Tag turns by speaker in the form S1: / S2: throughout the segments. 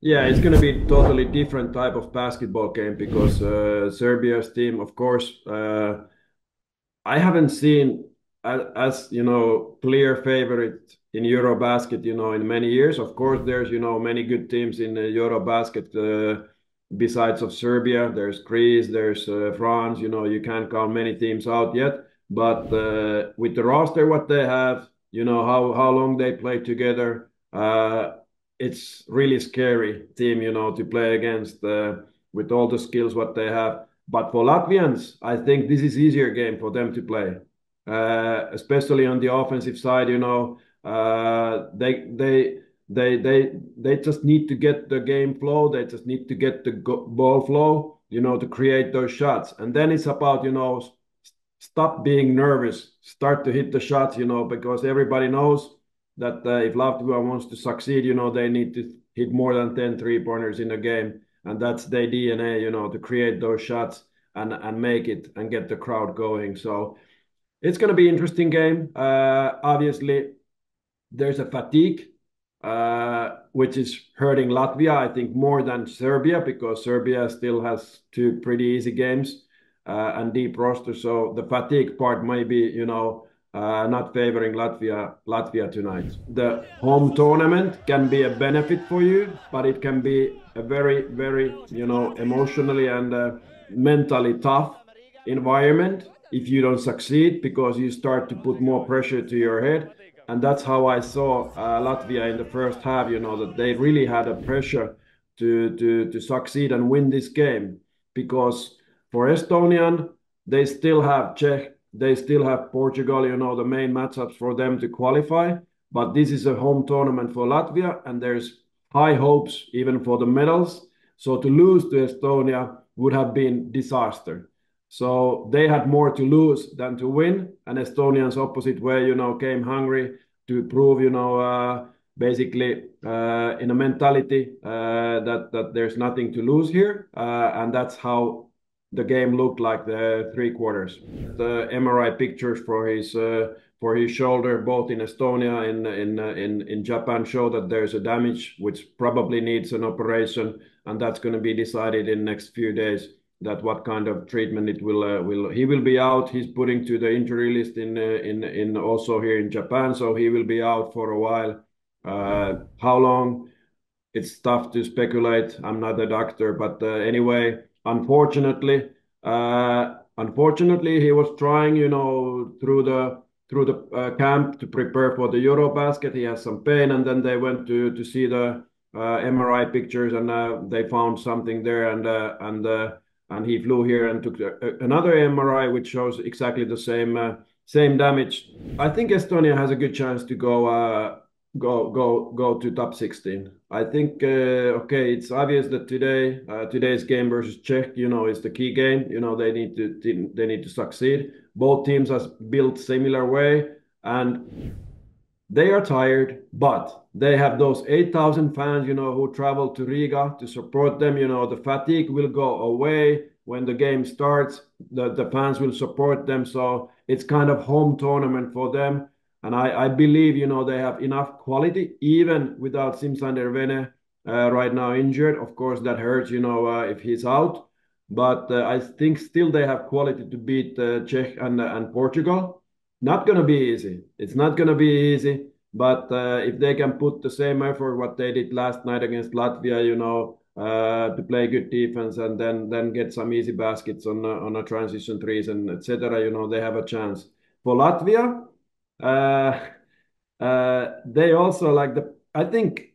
S1: Yeah, it's going to be totally different type of basketball game because Serbia's team, of course, I haven't seen as clear favorite in Eurobasket, in many years. Of course, there's many good teams in Eurobasket besides of Serbia. There's Greece, there's France. You can't count many teams out yet. But with the roster what they have, how long they play together, it's really scary team, to play against with all the skills what they have. But for Latvians, I think this is easier game for them to play, especially on the offensive side. They just need to get the game flow. They just need to get the ball flow, to create those shots. And then it's about, stop being nervous, start to hit the shots, because everybody knows that if Latvia wants to succeed, they need to hit more than 10 3-pointers in a game. And that's their DNA, to create those shots and make it and get the crowd going. So it's going to be an interesting game. Obviously, there's a fatigue, which is hurting Latvia, I think, more than Serbia, because Serbia still has two pretty easy games and deep roster. So the fatigue part may be, not favoring Latvia tonight. The home tournament can be a benefit for you, but it can be a very, very, emotionally and mentally tough environment if you don't succeed, because you start to put more pressure to your head. And that's how I saw Latvia in the first half, that they really had a pressure to succeed and win this game, because for Estonian, they still have Czech, they still have Portugal, the main matchups for them to qualify. But this is a home tournament for Latvia, and there's high hopes even for the medals. So to lose to Estonia would have been disaster. So they had more to lose than to win, and Estonians opposite way, came hungry to prove, basically in a mentality that there's nothing to lose here, and that's how the game looked like the 3 quarters. The MRI pictures for his shoulder, both in Estonia and in Japan, show that there's a damage which probably needs an operation, and that's going to be decided in next few days. That what kind of treatment it will he will be out. He's putting to the injury list in also here in Japan, so he will be out for a while. How long? It's tough to speculate. I'm not a doctor, but anyway, unfortunately, he was trying, through the camp to prepare for the Eurobasket. He has some pain, and then they went to see the MRI pictures, and they found something there, and he flew here and took another MRI, which shows exactly the same damage. I think Estonia has a good chance to go to top 16. I think okay, it's obvious that today's game versus Czech, is the key game. They need to succeed. Both teams are built similar way, and they are tired, but they have those 8,000 fans, who travel to Riga to support them. The fatigue will go away when the game starts. The fans will support them. So it's kind of home tournament for them. And I believe, they have enough quality, even without Simsander Vene right now injured. Of course, that hurts, if he's out. But I think still they have quality to beat Czech and Portugal. Not going to be easy. It's not going to be easy. But if they can put the same effort what they did last night against Latvia, to play good defense and then get some easy baskets on a transition threes and etc., they have a chance. For Latvia, uh, they also like I think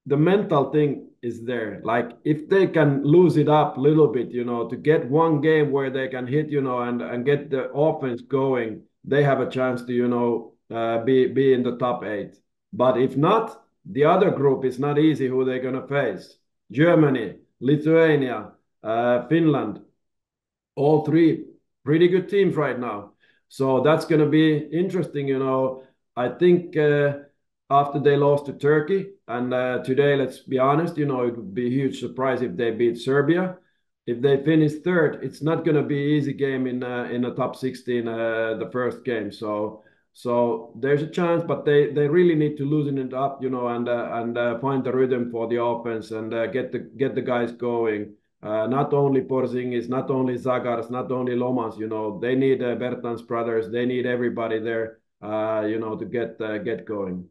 S1: the mental thing is there. Like if they can lose it up a little bit, to get one game where they can hit, and get the offense going, they have a chance to, be in the top 8. But if not, the other group is not easy who they're gonna face. Germany, Lithuania, Finland, all three pretty good teams right now. So that's going to be interesting. I think after they lost to Turkey and today, let's be honest, it would be a huge surprise if they beat Serbia. If they finish third, it's not going to be easy game in the top 16, the first game. So there's a chance, but they really need to loosen it up, and find the rhythm for the offense and get the guys going. Not only Porzingis, not only Zagars, not only Lomas, they need Bertans brothers. They need everybody there, to get going.